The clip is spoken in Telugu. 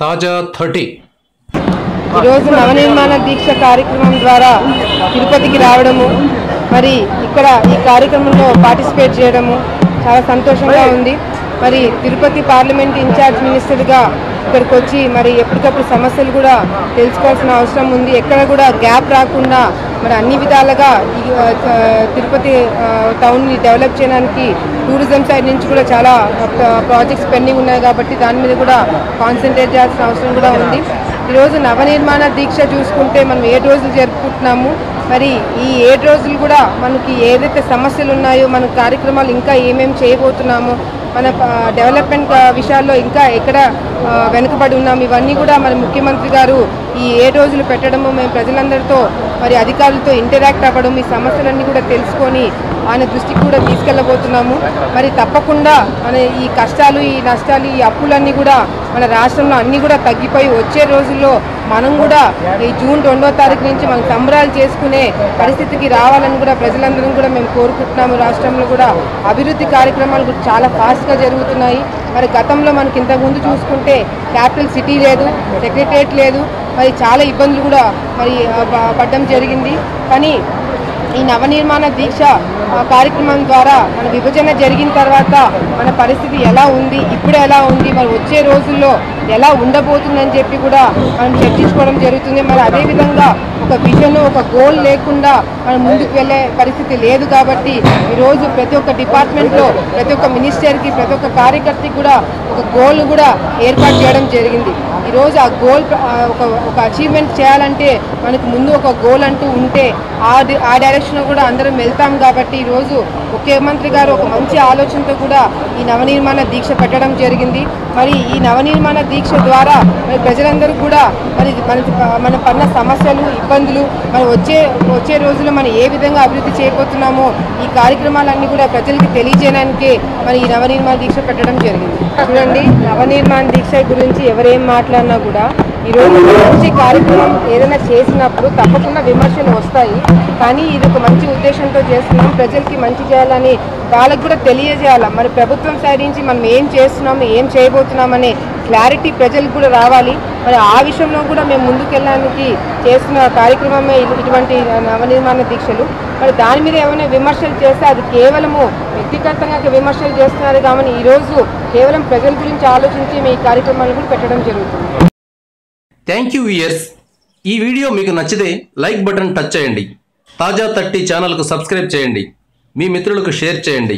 తాజా 30 ఈరోజు నవనిర్మాణ దీక్ష కార్యక్రమం ద్వారా తిరుపతికి రావడము, మరి ఇక్కడ ఈ కార్యక్రమంలో పార్టిసిపేట్ చేయడము చాలా సంతోషంగా ఉంది. మరి తిరుపతి పార్లమెంట్ ఇన్ఛార్జ్ మినిస్టర్గా ఇక్కడికి వచ్చి మరి ఎప్పటికప్పుడు సమస్యలు కూడా తెలుసుకోవాల్సిన అవసరం ఉంది. ఎక్కడ కూడా గ్యాప్ రాకుండా మరి అన్ని విధాలుగా ఈ తిరుపతి టౌన్ని డెవలప్ చేయడానికి టూరిజం సైడ్ నుంచి కూడా చాలా ప్రాజెక్ట్స్ పెండింగ్ ఉన్నాయి కాబట్టి దాని మీద కూడా కాన్సన్ట్రేట్ చేయాల్సిన అవసరం కూడా ఉంది. ఈరోజు నవనిర్మాణ దీక్ష చూసుకుంటే మనం 7 రోజులు జరుపుకుంటున్నాము. మరి ఈ 7 రోజులు కూడా మనకి ఏదైతే సమస్యలు ఉన్నాయో, మన కార్యక్రమాలు ఇంకా ఏమేమి చేయబోతున్నామో, మన డెవలప్మెంట్ విషయాల్లో ఇంకా ఎక్కడ వెనుకబడి ఉన్నాము, ఇవన్నీ కూడా మరి ముఖ్యమంత్రి గారు ఈ 7 రోజులు పెట్టడము, మేము ప్రజలందరితో మరి అధికారులతో ఇంటరాక్ట్ అవ్వడం, ఈ సమస్యలన్నీ కూడా తెలుసుకొని ఆయన దృష్టికి కూడా తీసుకెళ్ళబోతున్నాము. మరి తప్పకుండా మన ఈ కష్టాలు, ఈ నష్టాలు, ఈ అప్పులన్నీ కూడా మన రాష్ట్రంలో అన్నీ కూడా తగ్గిపోయి వచ్చే రోజుల్లో మనం కూడా ఈ జూన్ 2వ తారీఖు నుంచి మనం సంబరాలు చేసుకునే పరిస్థితికి రావాలని కూడా ప్రజలందరం కూడా మేము కోరుకుంటున్నాము. రాష్ట్రంలో కూడా అభివృద్ధి కార్యక్రమాలు కూడా చాలా ఫాస్ట్గా జరుగుతున్నాయి. మరి గతంలో మనకి ఇంతకుముందు చూసుకుంటే క్యాపిటల్ సిటీ లేదు, సెక్రటరియట్ లేదు, మరి చాలా ఇబ్బందులు కూడా మరి పడడం జరిగింది. కానీ ఈ నవనిర్మాణ దీక్ష కార్యక్రమం ద్వారా మన విభజన జరిగిన తర్వాత మన పరిస్థితి ఎలా ఉంది, ఇప్పుడు ఎలా ఉంది, మరి వచ్చే రోజుల్లో ఎలా ఉండబోతుందని చెప్పి కూడా మనం చర్చించుకోవడం జరుగుతుంది. మరి అదేవిధంగా ఒక విజన్, ఒక గోల్ లేకుండా మనం ముందుకు వెళ్ళే పరిస్థితి లేదు. కాబట్టి ఈరోజు ప్రతి ఒక్క డిపార్ట్మెంట్లో, ప్రతి ఒక్క మినిస్టర్కి, ప్రతి ఒక్క కార్యకర్తకి కూడా ఒక గోల్ కూడా ఏర్పాటు చేయడం జరిగింది. ఈరోజు ఆ గోల్ ఒక అచీవ్మెంట్ చేయాలంటే మనకు ముందు ఒక గోల్ అంటూ ఉంటే ఆ డైరెక్షన్లో కూడా అందరం వెళ్తాం. కాబట్టి ఈరోజు ముఖ్యమంత్రి గారు ఒక మంచి ఆలోచనతో కూడా ఈ నవనిర్మాణ దీక్ష పెట్టడం జరిగింది. మరి ఈ నవనిర్మాణ దీక్ష ద్వారా మరి ప్రజలందరూ కూడా మరి మన పడిన సమస్యలు, ఇబ్బందులు, మరి వచ్చే రోజుల్లో మనం ఏ విధంగా అభివృద్ధి చేయబోతున్నామో ఈ కార్యక్రమాలన్నీ కూడా ప్రజలకి తెలియజేయడానికే మరి ఈ నవనిర్మాణ దీక్ష పెట్టడం జరిగింది. చూడండి, నవనిర్మాణ దీక్ష గురించి ఎవరేం మాట్లాడినా కూడా ఈరోజు మంచి కార్యక్రమం ఏదైనా చేసినప్పుడు తప్పకుండా విమర్శలు వస్తాయి. కానీ ఇది ఒక మంచి ఉద్దేశంతో చేస్తున్నాం, ప్రజలకి మంచి చేయాలని వాళ్ళకు కూడా తెలియజేయాలి. మరి ప్రభుత్వం సైడ్ నుంచి మనం ఏం చేస్తున్నాము, ఏం చేయబోతున్నామనే క్లారిటీ ప్రజలకు కూడా రావాలి. మరి ఆ విషయంలో కూడా మేము ముందుకెళ్ళడానికి చేస్తున్న కార్యక్రమమే ఇటువంటి నవనిర్మాణ దీక్షలు. మరి దాని మీద ఏమైనా విమర్శలు చేస్తే అది కేవలము వ్యక్తిగతంగా విమర్శలు చేస్తున్నారు. కాబట్టి ఈరోజు కేవలం ప్రజల గురించి ఆలోచించి మీ కార్యక్రమాలు కూడా పెట్టడం జరుగుతుంది. Thank you viewers. ఈ వీడియో మీకు నచ్చితే లైక్ బటన్ టచ్ చేయండి. తాజా 30 ఛానల్కు సబ్స్క్రైబ్ చేయండి. మీ మిత్రులకు షేర్ చేయండి.